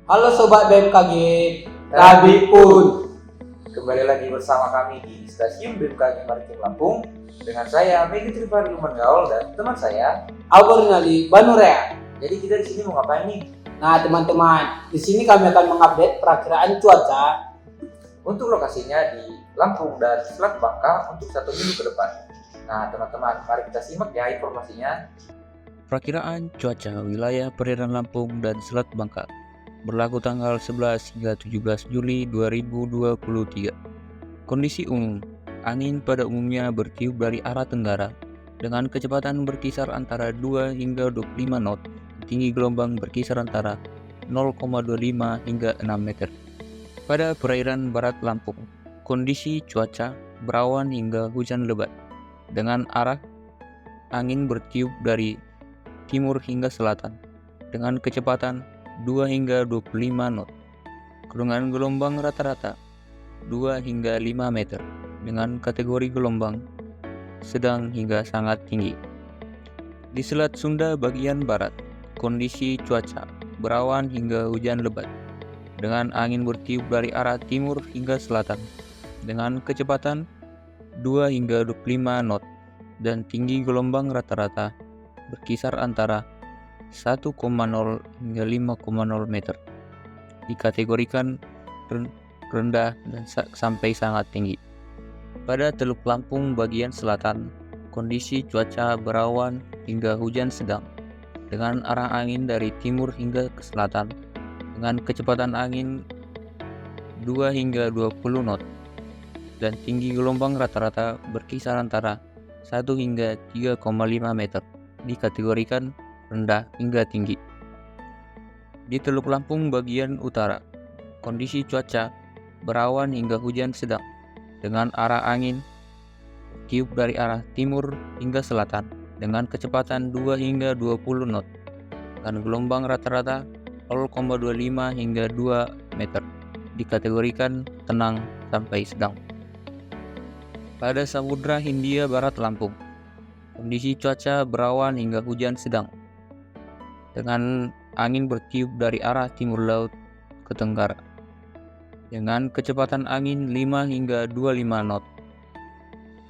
Halo Sobat BMKG, Rabi pun. Kembali lagi bersama kami di Stasiun BMKG Maritim Lampung dengan saya Megi Trifari Lumangaol dan teman saya Albor Nali Banurea. Jadi kita di sini mau ngapain nih? Nah teman-teman, di sini kami akan mengupdate perakiraan cuaca Untuk lokasinya di Lampung dan Selat Bangka untuk 1 minggu ke depan. Nah teman-teman, mari kita simak ya informasinya. Perakiraan cuaca wilayah perairan Lampung dan Selat Bangka berlaku tanggal 11 hingga 17 Juli 2023. Kondisi umum, angin pada umumnya bertiup dari arah tenggara dengan kecepatan berkisar antara 2 hingga 25 knot. Tinggi gelombang berkisar antara 0,25 hingga 6 meter. Pada perairan barat Lampung, kondisi cuaca berawan hingga hujan lebat dengan arah angin bertiup dari timur hingga selatan dengan kecepatan 2 hingga 25 knot. Dengan gelombang rata-rata 2 hingga 5 meter dengan kategori gelombang sedang hingga sangat tinggi. Di Selat Sunda bagian barat, kondisi cuaca berawan hingga hujan lebat dengan angin bertiup dari arah timur hingga selatan dengan kecepatan 2 hingga 25 knot dan tinggi gelombang rata-rata berkisar antara 1,0 hingga 5,0 meter. Dikategorikan rendah dan sampai sangat tinggi. Pada Teluk Lampung bagian selatan, kondisi cuaca berawan hingga hujan sedang dengan arah angin dari timur hingga ke selatan dengan kecepatan angin 2 hingga 20 knot dan tinggi gelombang rata-rata berkisar antara 1 hingga 3,5 meter. Dikategorikan rendah hingga tinggi. Di Teluk Lampung bagian utara, kondisi cuaca berawan hingga hujan sedang dengan arah angin tiup dari arah timur hingga selatan dengan kecepatan 2 hingga 20 knot dan gelombang rata-rata 0,25 hingga 2 meter. Dikategorikan tenang sampai sedang. Pada Samudra Hindia Barat Lampung, kondisi cuaca berawan hingga hujan sedang dengan angin bertiup dari arah timur laut ke tenggara dengan kecepatan angin 5 hingga 25 knot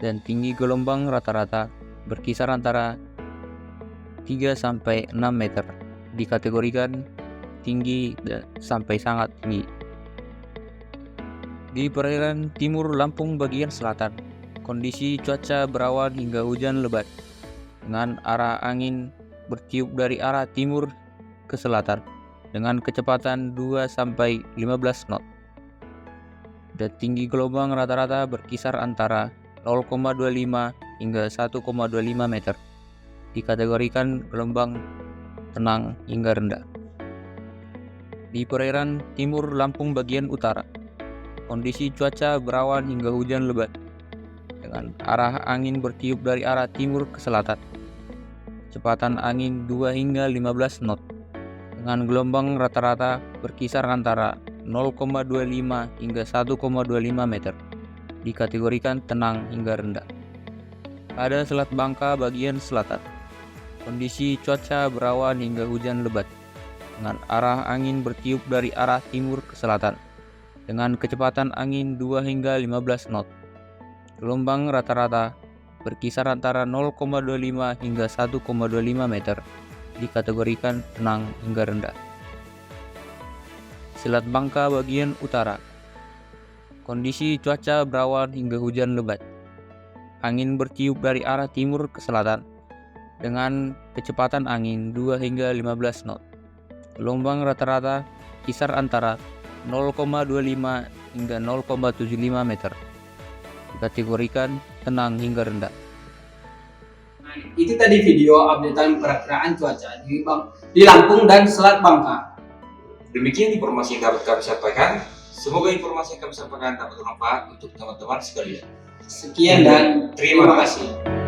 dan tinggi gelombang rata-rata berkisar antara 3 sampai 6 meter. Dikategorikan tinggi dan sampai sangat tinggi. Di perairan timur Lampung bagian selatan, kondisi cuaca berawan hingga hujan lebat dengan arah angin bertiup dari arah timur ke selatan dengan kecepatan 2 sampai 15 knot. Dan tinggi gelombang rata-rata berkisar antara 0,25 hingga 1,25 meter. Dikategorikan gelombang tenang hingga rendah. Di perairan timur Lampung bagian utara, kondisi cuaca berawan hingga hujan lebat dengan arah angin bertiup dari arah timur ke selatan. Kecepatan angin 2 hingga 15 knot dengan gelombang rata-rata berkisar antara 0,25 hingga 1,25 meter. Dikategorikan tenang hingga rendah. Pada Selat Bangka bagian selatan, kondisi cuaca berawan hingga hujan lebat dengan arah angin bertiup dari arah timur ke selatan dengan kecepatan angin 2 hingga 15 knot. Gelombang rata-rata berkisar antara 0,25 hingga 1,25 meter. Dikategorikan tenang hingga rendah. Selat Bangka bagian utara, kondisi cuaca berawan hingga hujan lebat. Angin bertiup dari arah timur ke selatan dengan kecepatan angin 2 hingga 15 knot. Gelombang rata-rata kisar antara 0,25 hingga 0,75 meter. Dikategorikan tenang hingga rendah. Nah, itu tadi video updatean perakiraan cuaca di Lampung dan Selat Bangka. Demikian informasi yang dapat kami sampaikan. Semoga informasi yang kami sampaikan dapat bermanfaat untuk teman-teman sekalian. Sekian dan Terima kasih.